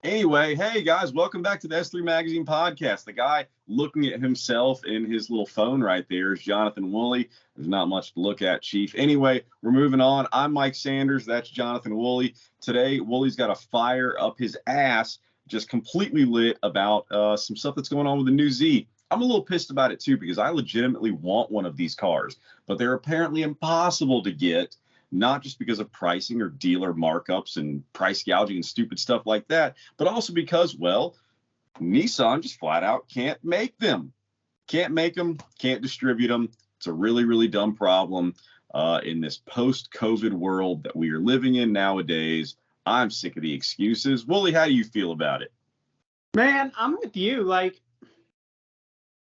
Anyway, hey guys, welcome back to the S3 Magazine podcast. The guy looking at himself in his little phone right there is Jonathan Woolley. There's not much to look at, Chief. Anyway, we're moving on. I'm Mike Sanders. That's Jonathan Woolley. Today, Woolley's got a fire up his ass, just completely lit about some stuff that's going on with the new Z. I'm a little pissed about it too because I legitimately want one of these cars, but they're apparently impossible to get. Not just because of pricing or dealer markups and price gouging and stupid stuff like that, but also because, well, Nissan just flat out can't make them. Can't make them, can't distribute them. It's a really, really dumb problem in this post-COVID world that we are living in nowadays. I'm sick of the excuses. Woolley, how do you feel about it? Man, I'm with you. Like,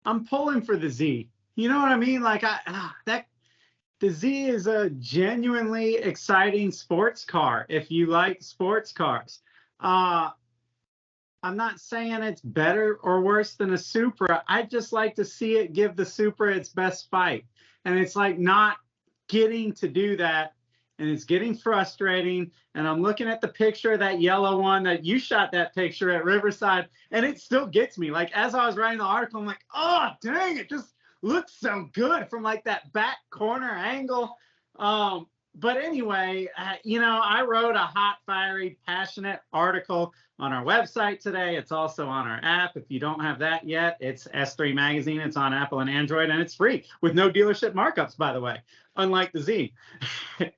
I'm pulling for the Z. You know what I mean? Like, the Z is a genuinely exciting sports car if you like sports cars. I'm not saying it's better or worse than a Supra. I'd just like to see it give the Supra its best fight. And it's like not getting to do that. And it's getting frustrating. And I'm looking at the picture of that yellow one that you shot that picture at Riverside. And it still gets me. Like, as I was writing the article, I'm like, oh, dang, it just looks so good from like that back corner angle. But anyway, I wrote a hot, fiery, passionate article on our website today. It's also on our app. If you don't have that yet, it's S3 Magazine. It's on Apple and Android, and it's free with no dealership markups, by the way, unlike the Z.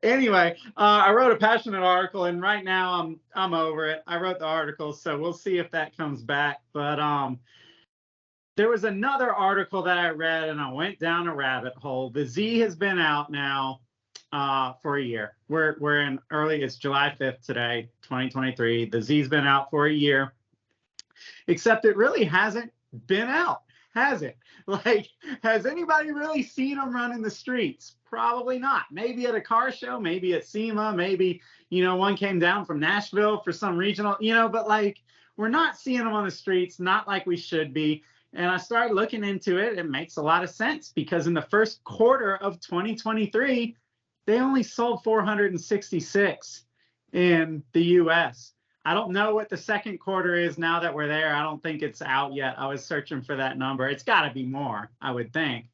Anyway, I wrote a passionate article, and right now I'm over it. I wrote the article, so we'll see if that comes back. But there was another article that I read, and I went down a rabbit hole. The Z has been out now for a year. We're in early, it's July 5th today, 2023. The Z's been out for a year, except it really hasn't been out, has it? Like, has anybody really seen them run in the streets? Probably not. Maybe at a car show, maybe at SEMA, maybe, one came down from Nashville for some regional, but like, we're not seeing them on the streets, not like we should be. And I started looking into it. It makes a lot of sense because in the first quarter of 2023, they only sold 466 in the US. I don't know what the second quarter is now that we're there. I don't think it's out yet. I was searching for that number. It's got to be more, I would think.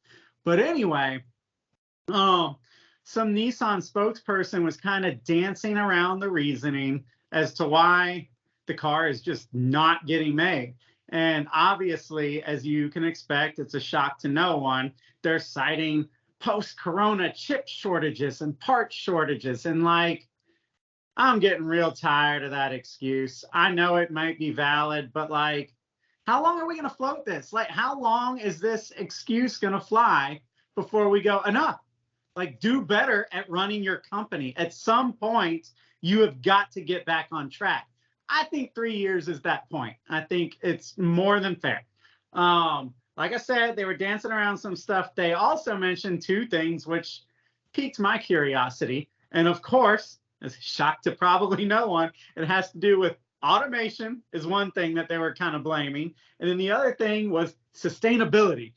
But anyway, some Nissan spokesperson was kind of dancing around the reasoning as to why the car is just not getting made. And obviously, as you can expect, it's a shock to no one. They're citing post-corona chip shortages and part shortages. And like, I'm getting real tired of that excuse. I know it might be valid, but like, how long are we going to float this? Like, how long is this excuse going to fly before we go, enough? Like, do better at running your company. At some point, you have got to get back on track. I think 3 years is that point. I think it's more than fair. Like I said, they were dancing around some stuff. They also mentioned two things which piqued my curiosity. And of course, it's a shock to probably no one, it has to do with automation is one thing that they were kind of blaming. And then the other thing was sustainability.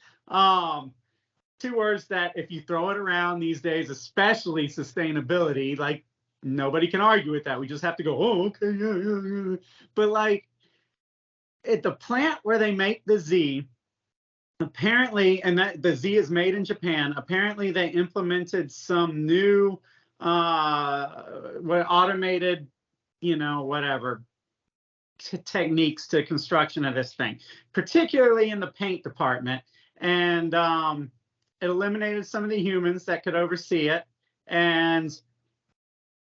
Two words that if you throw it around these days, especially sustainability, like, nobody can argue with that. We just have to go, oh, okay, yeah. But like at the plant where they make the Z, apparently, and that the Z is made in Japan, apparently they implemented some new automated, techniques to construction of this thing, particularly in the paint department. And it eliminated some of the humans that could oversee it. And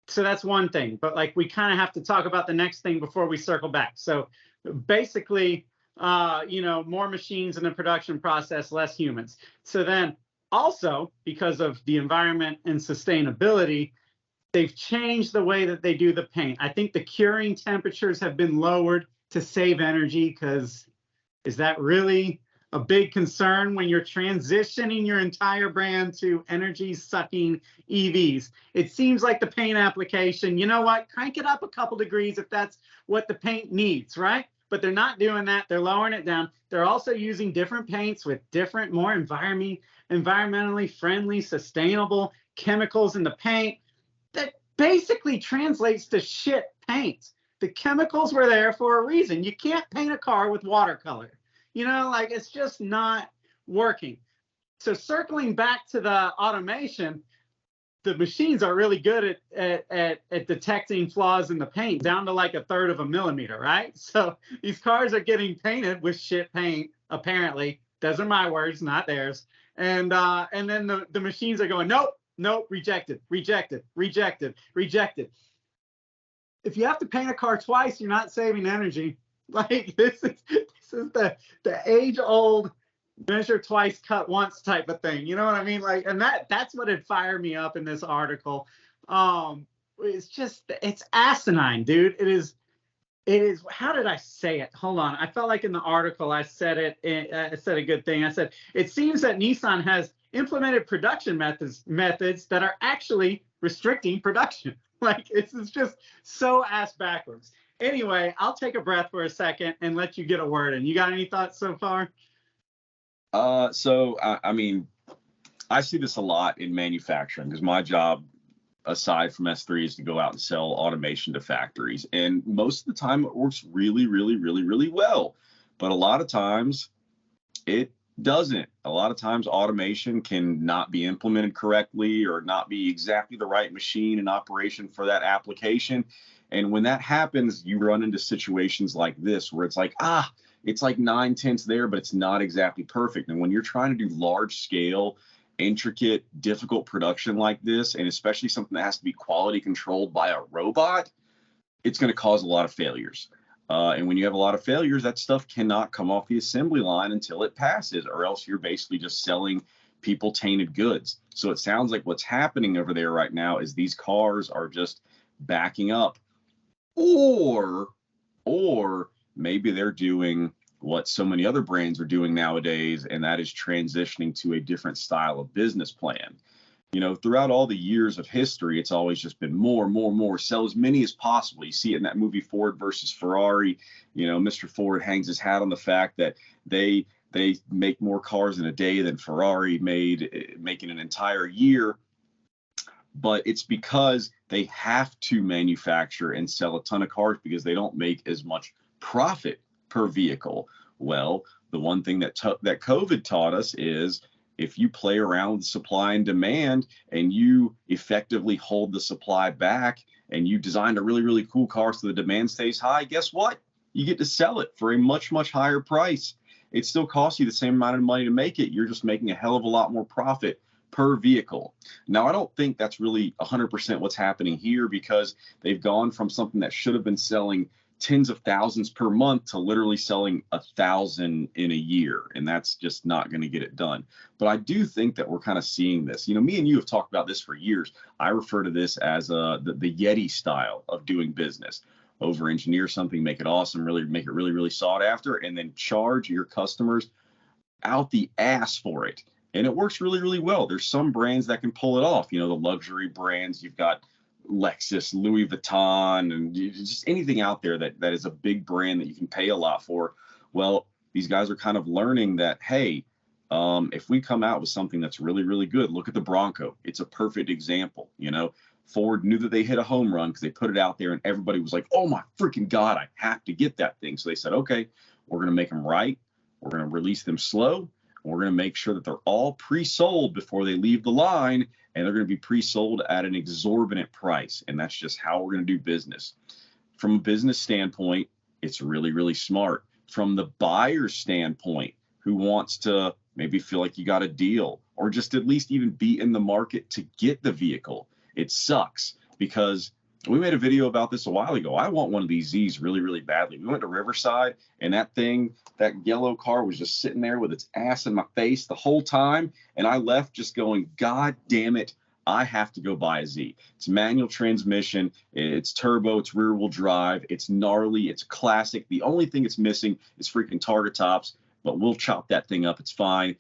so that's one thing, but like we kind of have to talk about the next thing before we circle back. So basically, more machines in the production process, less humans. So then also because of the environment and sustainability, they've changed the way that they do the paint. I think the curing temperatures have been lowered to save energy, because is that really a big concern when you're transitioning your entire brand to energy-sucking EVs? It seems like the paint application, you know what, crank it up a couple degrees if that's what the paint needs, right? But they're not doing that. They're lowering it down. They're also using different paints with different, more environmentally friendly, sustainable chemicals in the paint that basically translates to shit paint. the chemicals were there for a reason. You can't paint a car with watercolor. Like it's just not working. So circling back to the automation, the machines are really good at detecting flaws in the paint down to like 1/3 of a millimeter, right? So these cars are getting painted with shit paint, apparently. Those are my words, not theirs. And then the machines are going, nope, rejected. If you have to paint a car twice, you're not saving energy. Like this is the age-old measure twice, cut once type of thing. You know what I mean? Like, and that's what had fired me up in this article. It's asinine, dude. It is. How did I say it? Hold on. I felt like in the article I said it. I said a good thing. I said it seems that Nissan has implemented production methods that are actually restricting production. Like it's just so ass backwards. Anyway, I'll take a breath for a second and let you get a word in. You got any thoughts so far? I mean, I see this a lot in manufacturing because my job, aside from S3, is to go out and sell automation to factories. And most of the time it works really, really, really, really well. But a lot of times it doesn't. A lot of times automation can not be implemented correctly or not be exactly the right machine in operation for that application. And when that happens, you run into situations like this where it's like, it's like 9/10 there, but it's not exactly perfect. And when you're trying to do large scale, intricate, difficult production like this, and especially something that has to be quality controlled by a robot, it's going to cause a lot of failures. And when you have a lot of failures, that stuff cannot come off the assembly line until it passes, or else you're basically just selling people tainted goods. So it sounds like what's happening over there right now is these cars are just backing up, or maybe they're doing what so many other brands are doing nowadays, and that is transitioning to a different style of business plan. Throughout all the years of history, it's always just been more, sell as many as possible. You see it in that movie Ford versus Ferrari. Mr. Ford hangs his hat on the fact that they make more cars in a day than Ferrari making an entire year. But it's because they have to manufacture and sell a ton of cars because they don't make as much profit per vehicle. Well, the one thing that COVID taught us is if you play around with supply and demand and you effectively hold the supply back and you designed a really, really cool car so the demand stays high, guess what? You get to sell it for a much, much higher price. It still costs you the same amount of money to make it. You're just making a hell of a lot more profit per vehicle. Now, I don't think that's really 100% what's happening here because they've gone from something that should have been selling tens of thousands per month to literally selling 1,000 in a year. And that's just not going to get it done. But I do think that we're kind of seeing this. Me and you have talked about this for years. I refer to this as the Yeti style of doing business. Over engineer something, make it awesome, really make it really, really sought after, and then charge your customers out the ass for it. And it works really, really well. There's some brands that can pull it off. The luxury brands, you've got Lexus, Louis Vuitton, and just anything out there that is a big brand that you can pay a lot for. Well, these guys are kind of learning that, hey, if we come out with something that's really, really good, look at the Bronco. It's a perfect example. Ford knew that they hit a home run because they put it out there and everybody was like, oh my freaking God, I have to get that thing. So they said, okay, we're going to make them right. We're going to release them slow. We're going to make sure that they're all pre-sold before they leave the line, and they're going to be pre-sold at an exorbitant price. And that's just how we're going to do business. From a business standpoint, it's really, really smart. From the buyer's standpoint, who wants to maybe feel like you got a deal or just at least even be in the market to get the vehicle, it sucks because we made a video about this a while ago. I want one of these Zs really, really badly. We went to Riverside, and that yellow car was just sitting there with its ass in my face the whole time. And I left just going, God damn it, I have to go buy a Z. It's manual transmission, it's turbo, it's rear wheel drive, it's gnarly, it's classic. The only thing it's missing is freaking target tops, but we'll chop that thing up. It's fine.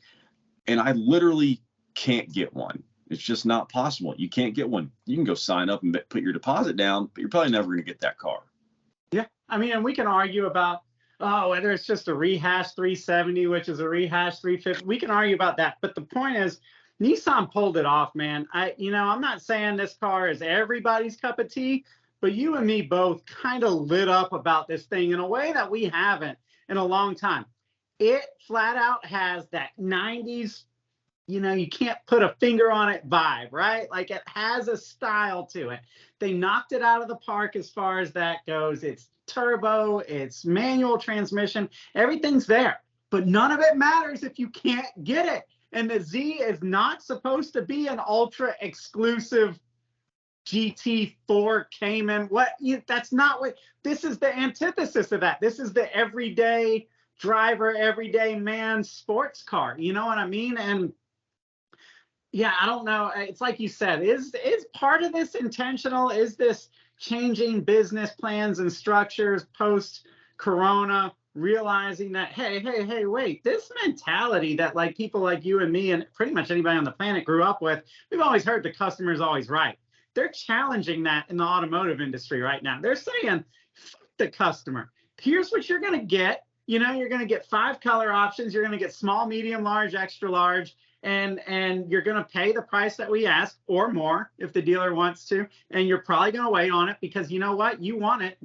And I literally can't get one. It's just not possible. You can't get one. You can go sign up and put your deposit down, but you're probably never going to get that car. Yeah. I mean, and we can argue about, whether it's just a rehash 370, which is a rehash 350. We can argue about that. But the point is, Nissan pulled it off, man. I'm not saying this car is everybody's cup of tea, but you and me both kind of lit up about this thing in a way that we haven't in a long time. It flat out has that 90s, you can't put a finger on it vibe, right? Like it has a style to it. They knocked it out of the park as far as that goes. It's turbo, it's manual transmission, everything's there, but none of it matters if you can't get it. And the Z is not supposed to be an ultra exclusive GT4 Cayman. That's not what, this is the antithesis of that. This is the everyday driver, everyday man sports car. You know what I mean? And yeah, I don't know. It's like you said, is part of this intentional? Is this changing business plans and structures post Corona, realizing that, hey, wait, this mentality that like people like you and me and pretty much anybody on the planet grew up with, we've always heard the customer's always right. They're challenging that in the automotive industry right now. They're saying, fuck the customer. Here's what you're going to get. You're going to get 5 color options. You're going to get small, medium, large, extra large. And you're going to pay the price that we ask or more if the dealer wants to. And you're probably going to wait on it because you know what? You want it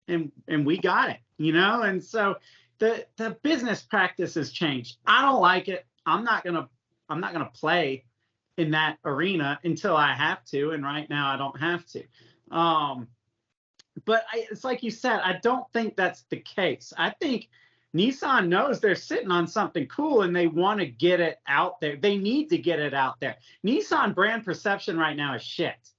and we got it, And so the business practice has changed. I don't like it. I'm not going to play in that arena until I have to. And right now I don't have to. But it's like you said, I don't think that's the case. I think Nissan knows they're sitting on something cool and they want to get it out there. They need to get it out there. Nissan brand perception right now is shit.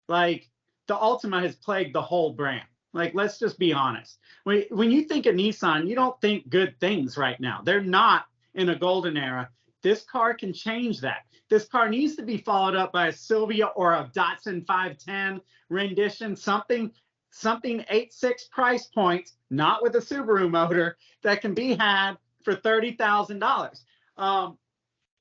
Like the Altima has plagued the whole brand. Like, let's just be honest. When you think of Nissan, you don't think good things right now. They're not in a golden era. This car can change that. This car needs to be followed up by a Silvia or a Datsun 510 rendition, something 8.6 price points, not with a Subaru motor, that can be had for $30,000.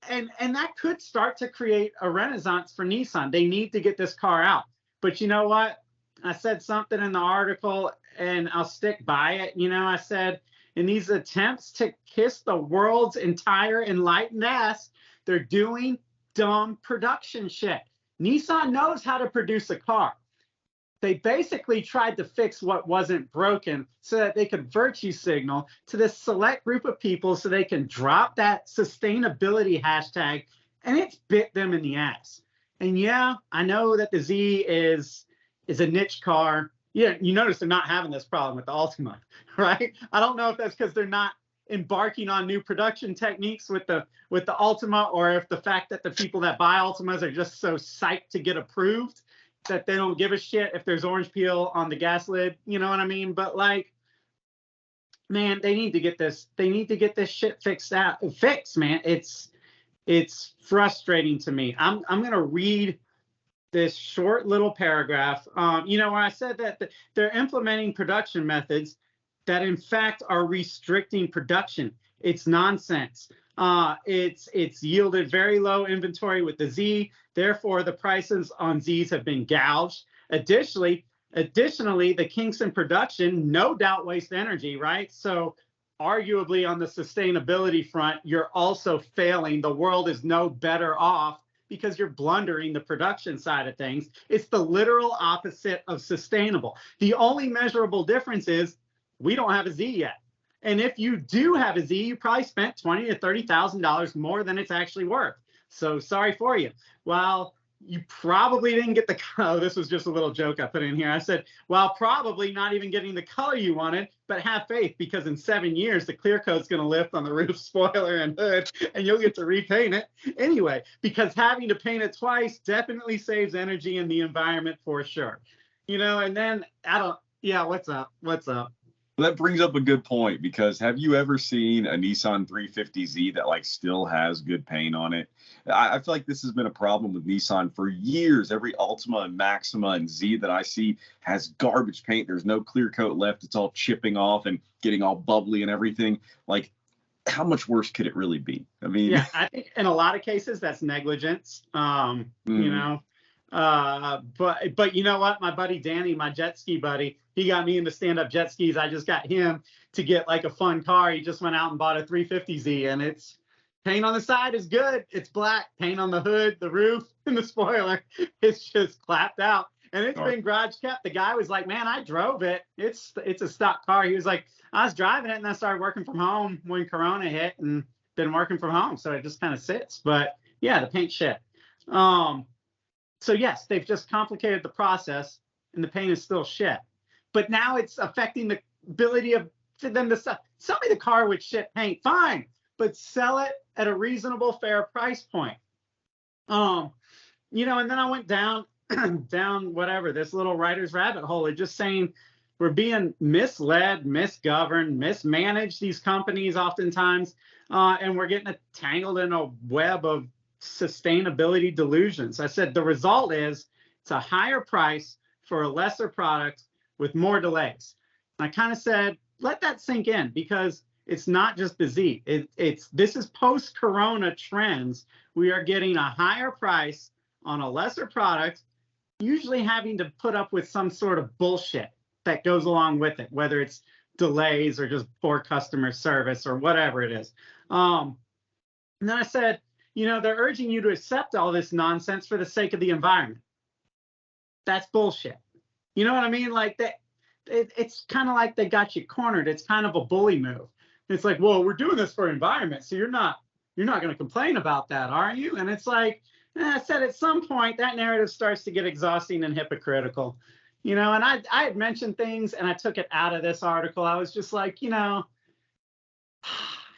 And that could start to create a renaissance for Nissan. They need to get this car out. But you know what? I said something in the article and I'll stick by it. I said, in these attempts to kiss the world's entire enlightened ass, they're doing dumb production shit. Nissan knows how to produce a car. They basically tried to fix what wasn't broken so that they could virtue signal to this select group of people so they can drop that sustainability hashtag, and it's bit them in the ass. And yeah, I know that the Z is a niche car. Yeah, you notice they're not having this problem with the Altima, right? I don't know if that's because they're not embarking on new production techniques with the Altima, or if the fact that the people that buy Altimas are just so psyched to get approved that they don't give a shit if there's orange peel on the gas lid. You know what I mean? But like, man, they need to get this shit fixed, man. It's frustrating to me. I'm gonna read this short little paragraph, where I said that they're implementing production methods that in fact are restricting production. It's nonsense. It's yielded very low inventory with the Z. Therefore, the prices on Zs have been gouged. Additionally, the Kingston production no doubt wastes energy, right? So arguably on the sustainability front, you're also failing. The world is no better off because you're blundering the production side of things. It's the literal opposite of sustainable. The only measurable difference is we don't have a Z yet. And if you do have a Z, you probably spent $20,000 to $30,000 more than it's actually worth. So sorry for you. Well, you probably didn't get this was just a little joke I put in here. I said, well, probably not even getting the color you wanted, but have faith because in 7 years, the clear coat's going to lift on the roof, spoiler, and hood, and you'll get to repaint it anyway, because having to paint it twice definitely saves energy in the environment for sure. And then what's up? That brings up a good point, because have you ever seen a Nissan 350Z that like still has good paint on it? I feel like this has been a problem with Nissan for years. Every Altima and Maxima and Z that I see has garbage paint. There's no clear coat left. It's all chipping off and getting all bubbly and everything. Like, how much worse could it really be? I mean, yeah, I think in a lot of cases that's negligence. But you know what? My buddy Danny, my jet ski buddy, he got me into stand-up jet skis. I just got him to get like a fun car. He just went out and bought a 350Z, and it's paint on the side is good. It's black. Paint on the hood, the roof, and the spoiler, it's just clapped out. and it's been garage kept. The guy was like, man, I drove it. It's a stock car. He was like, I was driving it and I started working from home when Corona hit and been working from home. So it just kind of sits. But yeah, the paint shit. So yes, they've just complicated the process and the paint is still shit. But now it's affecting the ability of them to sell me the car with shit paint. Fine, but sell it at a reasonable, fair price point. You know, and then I went down whatever, this little writer's rabbit hole of just saying we're being misled, misgoverned, mismanaged, these companies oftentimes, and we're getting tangled in a web of sustainability delusions. I said the result is it's a higher price for a lesser product with more delays. And I kind of said, let that sink in, because it's not just the Z. This is post-corona trends. We are getting a higher price on a lesser product, usually having to put up with some sort of bullshit that goes along with it, whether it's delays or just poor customer service or whatever it is. And then I said, you know, they're urging you to accept all this nonsense for the sake of the environment. That's bullshit. You know what I mean? Like that, it's kind of like they got you cornered. It's kind of a bully move. It's like, well, we're doing this for environment, so you're not going to complain about that, are you? And it's like, I said, at some point that narrative starts to get exhausting and hypocritical, you know. And I had mentioned things and I took it out of this article. I was just like, you know,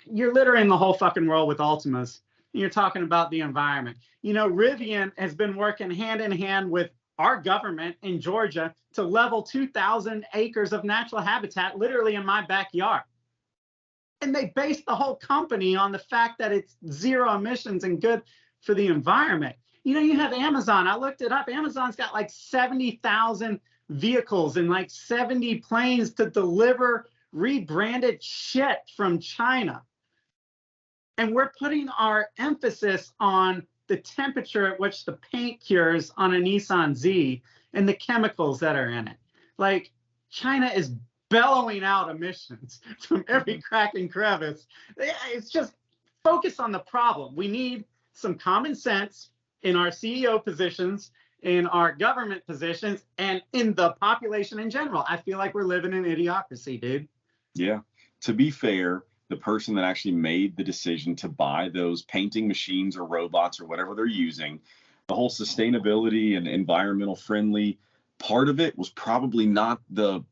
you're littering the whole fucking world with Ultimas. You're talking about the environment. You know, Rivian has been working hand in hand with our government in Georgia to level 2,000 acres of natural habitat literally in my backyard. And they based the whole company on the fact that it's zero emissions and good for the environment. You know, you have Amazon. I looked it up. Amazon's got like 70,000 vehicles and like 70 planes to deliver rebranded shit from China. And we're putting our emphasis on the temperature at which the paint cures on a Nissan Z and the chemicals that are in it. Like, China is bellowing out emissions from every crack and crevice. It's just focus on the problem. We need some common sense in our CEO positions, in our government positions, and in the population in general. I feel like we're living in idiocracy, dude. Yeah. To be fair, the person that actually made the decision to buy those painting machines or robots or whatever they're using, the whole sustainability and environmental friendly part of it was probably not the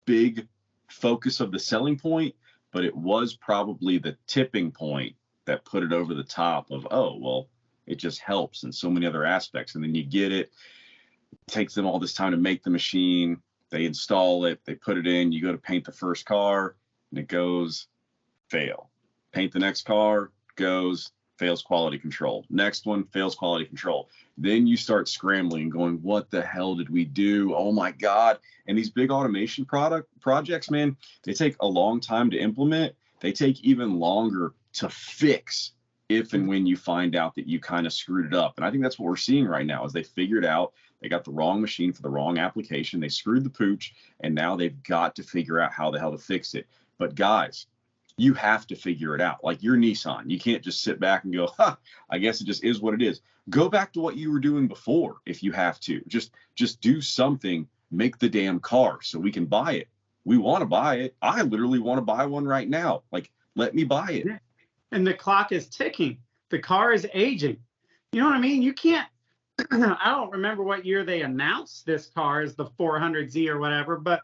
big focus of the selling point, but it was probably the tipping point that put it over the top of, oh, well, it just helps in so many other aspects. And then you get it, takes them all this time to make the machine, they install it, they put it in, you go to paint the first car, and it goes, fail. Paint the next car, goes, fails quality control. Next one, fails quality control. Then you start scrambling, going, what the hell did we do? Oh my God. And these big automation projects, man, they take a long time to implement. They take even longer to fix if and when you find out that you kind of screwed it up. And I think that's what we're seeing right now is they figured out they got the wrong machine for the wrong application. They screwed the pooch, and now they've got to figure out how the hell to fix it. But guys, you have to figure it out. Like, you're Nissan. You can't just sit back and go, I guess it just is what it is. Go back to what you were doing before if you have to. Just do something. Make the damn car so we can buy it. We want to buy it. I literally want to buy one right now. Like, let me buy it. And the clock is ticking. The car is aging. You know what I mean? You can't, I don't remember what year they announced this car as the 400Z or whatever, but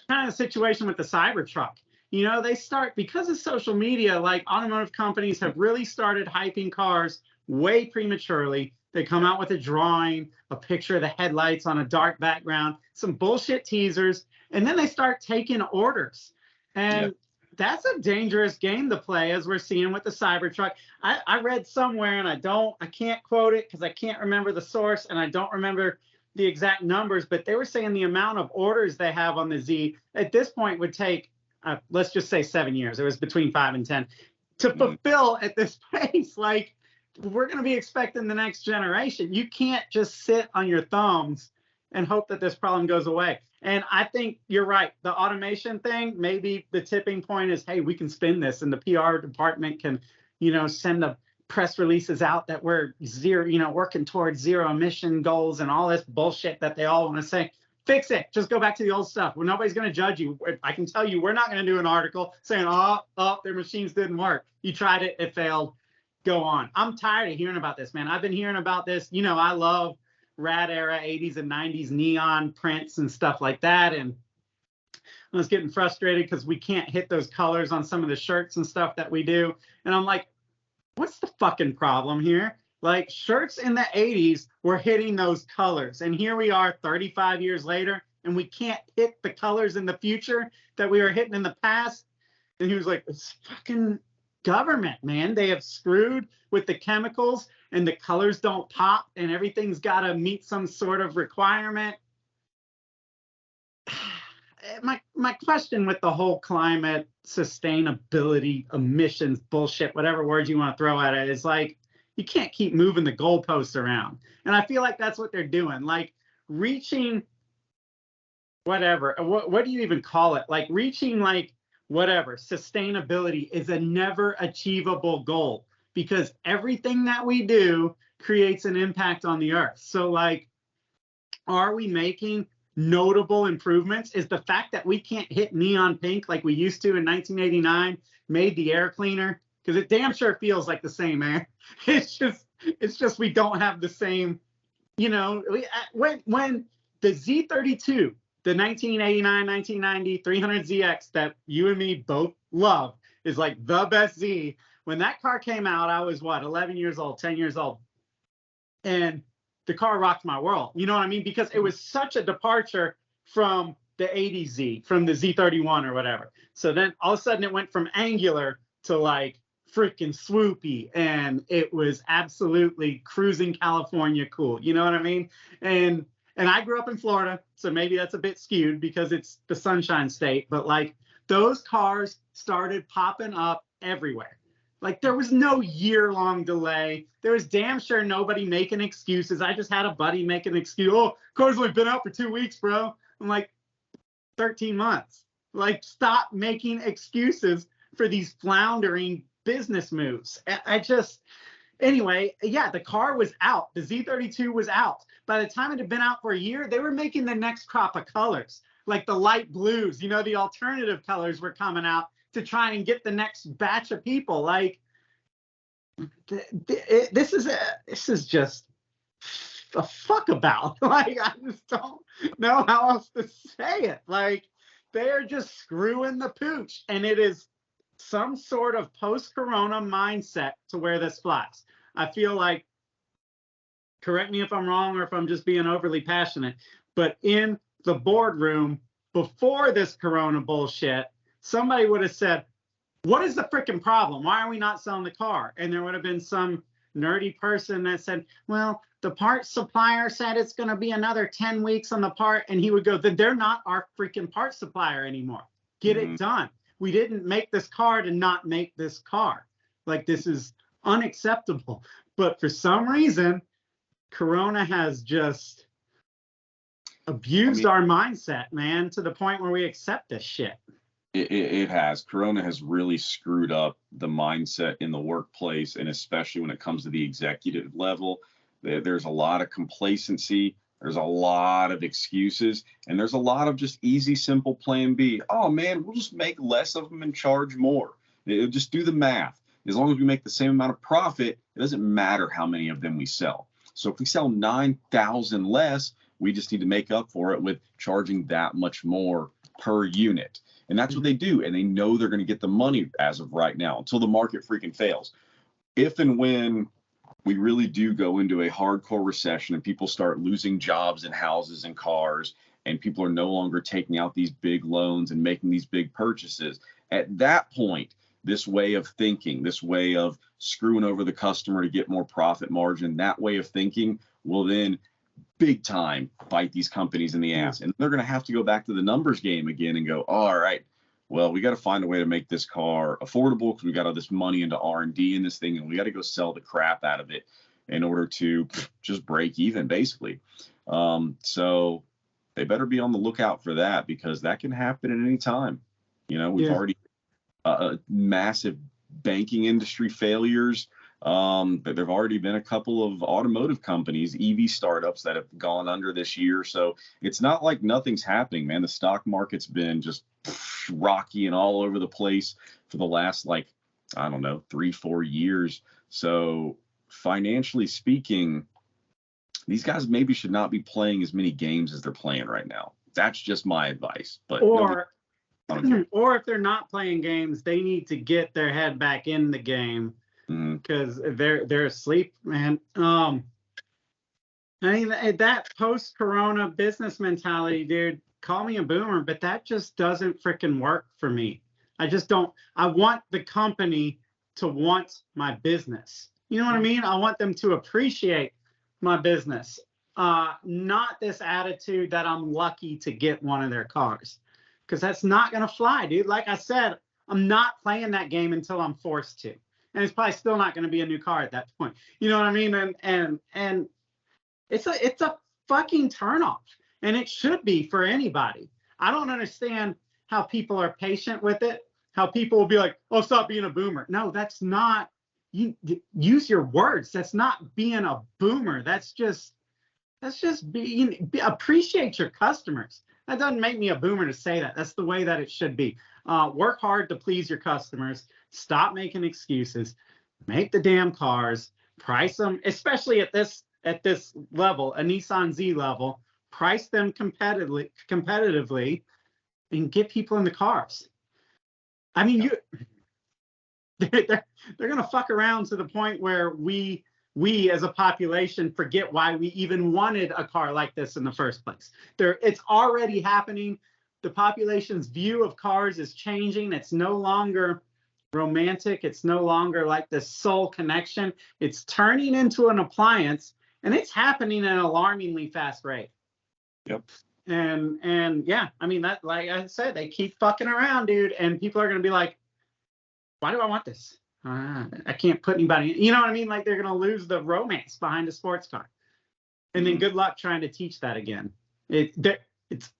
kind of situation with the Cybertruck. You know, they start, because of social media, like automotive companies have really started hyping cars way prematurely. They come out with a drawing, a picture of the headlights on a dark background, some bullshit teasers, and then they start taking orders. And that's a dangerous game to play, as we're seeing with the Cybertruck. I read somewhere, and I can't quote it because I can't remember the source, and I don't remember the exact numbers, but they were saying the amount of orders they have on the Z at this point would take, let's just say 7 years. It was between 5 and 10 to fulfill at this pace. Like, we're going to be expecting the next generation. You can't just sit on your thumbs and hope that this problem goes away. And I think you're right. The automation thing, maybe the tipping point is, hey, we can spin this, and the PR department can, you know, send a press releases out that we're zero, working towards zero emission goals and all this bullshit that they all want to say. Fix it. Just go back to the old stuff. Well, nobody's going to judge you. I can tell you, we're not going to do an article saying, their machines didn't work. You tried it, it failed. Go on. I'm tired of hearing about this, man. I've been hearing about this. I love rad era 80s and 90s neon prints and stuff like that. And I was getting frustrated because we can't hit those colors on some of the shirts and stuff that we do. And I'm like, what's the fucking problem here? Like, shirts in the 80s were hitting those colors. And here we are 35 years later, and we can't hit the colors in the future that we were hitting in the past. And he was like, it's fucking government, man. They have screwed with the chemicals, and the colors don't pop, and everything's got to meet some sort of requirement. My question with the whole climate, sustainability, emissions, bullshit, whatever words you want to throw at it, is like, you can't keep moving the goalposts around. And I feel like that's what they're doing. Like, reaching whatever, what do you even call it? Like, reaching, like, whatever, sustainability is a never achievable goal, because everything that we do creates an impact on the earth. So, like, are we making notable improvements? Is the fact that we can't hit neon pink like we used to in 1989 made the air cleaner? Because it damn sure feels like the same air. It's just we don't have the same, when the Z32, the 1989, 1990 300ZX that you and me both love, is like the best Z. When that car came out, I was 11 years old, 10 years old. And the car rocked my world. You know what I mean? Because it was such a departure from the 80Z Z, from the Z31 or whatever. So then all of a sudden it went from angular to like freaking swoopy, and it was absolutely cruising California cool. You know what I mean? And I grew up in Florida, so maybe that's a bit skewed because it's the Sunshine State, but like those cars started popping up everywhere. Like, there was no year-long delay. There was damn sure nobody making excuses. I just had a buddy make an excuse. Oh, car's only been out for 2 weeks, bro. I'm like, 13 months. Like, stop making excuses for these floundering business moves. Anyway, yeah, the car was out. The Z32 was out. By the time it had been out for a year, they were making the next crop of colors, like the light blues. The alternative colors were coming out to try and get the next batch of people. Like, this is just a fuck about. Like, I just don't know how else to say it. Like, they're just screwing the pooch, and it is some sort of post-corona mindset to where this flies. I feel like, correct me if I'm wrong or if I'm just being overly passionate, but in the boardroom before this corona bullshit, somebody would have said, what is the freaking problem? Why are we not selling the car? And there would have been some nerdy person that said, well, the parts supplier said it's going to be another 10 weeks on the part. And he would go, then they're not our freaking parts supplier anymore. Get it done. We didn't make this car to not make this car. Like, this is unacceptable. But for some reason, Corona has just abused our mindset, man, to the point where we accept this shit. It has. Corona has really screwed up the mindset in the workplace, and especially when it comes to the executive level. There's a lot of complacency. There's a lot of excuses, and there's a lot of just easy, simple plan B. Oh, man, we'll just make less of them and charge more. It'll just do the math. As long as we make the same amount of profit, it doesn't matter how many of them we sell. So if we sell 9,000 less, we just need to make up for it with charging that much more per unit. And that's what they do. And they know they're going to get the money as of right now until the market freaking fails. If and when we really do go into a hardcore recession and people start losing jobs and houses and cars, and people are no longer taking out these big loans and making these big purchases, at that point, this way of thinking, this way of screwing over the customer to get more profit margin, that way of thinking will then big time bite these companies in the ass. And they're going to have to go back to the numbers game again and go, oh, all right, well, we got to find a way to make this car affordable because we got all this money into R&D in this thing, and we got to go sell the crap out of it in order to just break even, basically. So they better be on the lookout for that, because that can happen at any time. We've already massive banking industry failures. But there've already been a couple of automotive companies, EV startups, that have gone under this year. So it's not like nothing's happening, man. The stock market's been just rocky and all over the place for the last, like, I don't know, 3-4 years. So financially speaking, these guys maybe should not be playing as many games as they're playing right now. That's just my advice. But or if they're not playing games, they need to get their head back in the game, because they're asleep, man. I mean, that post-corona business mentality, dude, call me a boomer, but that just doesn't freaking work for me. I just don't. I want the company to want my business. You know what I mean? I want them to appreciate my business, not this attitude that I'm lucky to get one of their cars, because that's not going to fly, dude. Like I said, I'm not playing that game until I'm forced to. And it's probably still not going to be a new car at that point. You know what I mean? And it's a fucking turnoff. And it should be for anybody. I don't understand how people are patient with it. How people will be like, "Oh, stop being a boomer." No, that's not. You use your words. That's not being a boomer. That's just appreciate your customers. That doesn't make me a boomer to say that. That's the way that it should be. Work hard to please your customers. Stop making excuses. Make the damn cars. Price them, especially at this level, a Nissan Z level. Price them competitively, and get people in the cars. I mean, they're gonna fuck around to the point where we as a population forget why we even wanted a car like this in the first place. It's already happening. The population's view of cars is changing. It's no longer romantic. It's no longer like this soul connection. It's turning into an appliance, and it's happening at an alarmingly fast rate. Yep. And yeah, I mean, that, like I said, they keep fucking around, dude, and people are gonna be like, why do I want this? I can't put anybody in. You know what I mean? Like, they're gonna lose the romance behind a sports car, and then good luck trying to teach that again. It's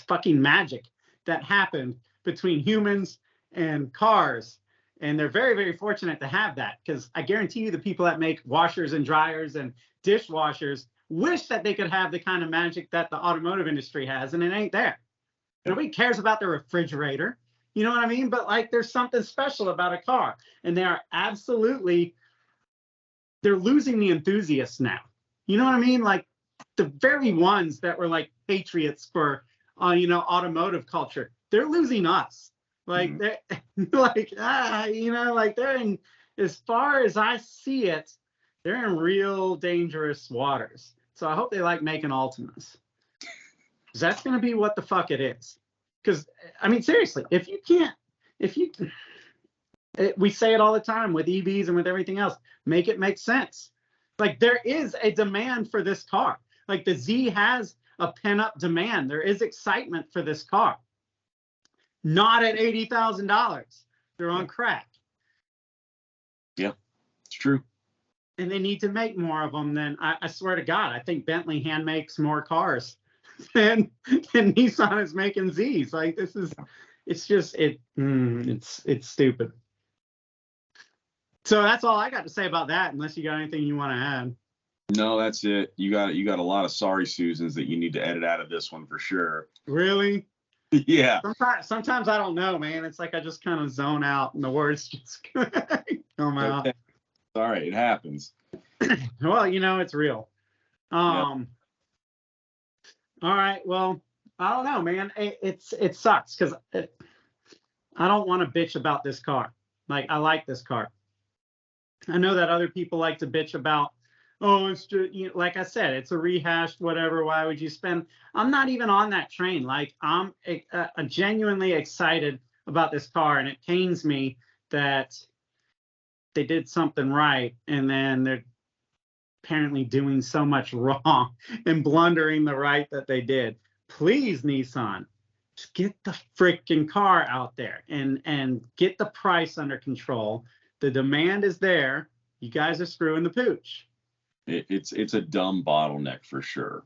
fucking magic that happened between humans and cars, and they're very, very fortunate to have that, because I guarantee you the people that make washers and dryers and dishwashers wish that they could have the kind of magic that the automotive industry has, and it ain't there. Nobody cares about the refrigerator. You know what I mean? But like, there's something special about a car, and they're losing the enthusiasts now. You know what I mean? Like, the very ones that were like patriots for, automotive culture, they're losing us. Like, they're like, like, they're in, as far as I see it, they're in real dangerous waters. So I hope they like making Altimas. That's going to be what the fuck it is. Because, I mean, seriously, we say it all the time with EVs and with everything else, make it make sense. Like, there is a demand for this car. Like, the Z has a pent-up demand. There is excitement for this car. Not at $80,000. They're on crack. Yeah, it's true. And they need to make more of them than, I swear to God, I think Bentley hand makes more cars than Nissan is making Zs. Like, it's stupid. So that's all I got to say about that, unless you got anything you want to add. No, that's it. You got a lot of sorry Susans that you need to edit out of this one for sure. Really? Yeah. Sometimes I don't know, man. It's like I just kind of zone out and the words just come out. Okay. All right, it happens. Well, it's real. All right, well, I don't know, man. It sucks, because I don't want to bitch about this car. Like, I like this car. I know that other people like to bitch about, oh, it's just, like I said, it's a rehashed whatever. Why would you spend? I'm not even on that train. Like, I'm genuinely excited about this car, and it pains me that they did something right, and then they're apparently doing so much wrong and blundering the right that they did. Please, Nissan, just get the freaking car out there and get the price under control. The demand is there. You guys are screwing the pooch. It's a dumb bottleneck for sure.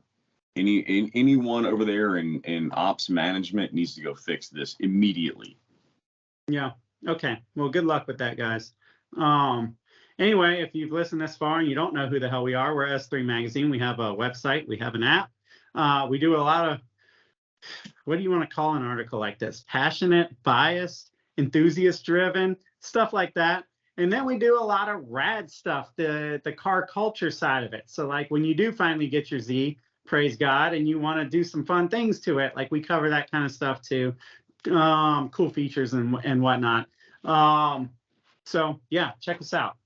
Anyone over there in ops management needs to go fix this immediately. Yeah. Okay. Well, good luck with that, guys. Anyway, if you've listened this far and you don't know who the hell we are, we're S3 Magazine. We have a website. We have an app. We do a lot of, what do you want to call an article like this? Passionate, biased, enthusiast-driven, stuff like that. And then we do a lot of rad stuff, the car culture side of it. So like when you do finally get your Z, praise God, and you want to do some fun things to it, like we cover that kind of stuff too, cool features and whatnot. So yeah, check us out.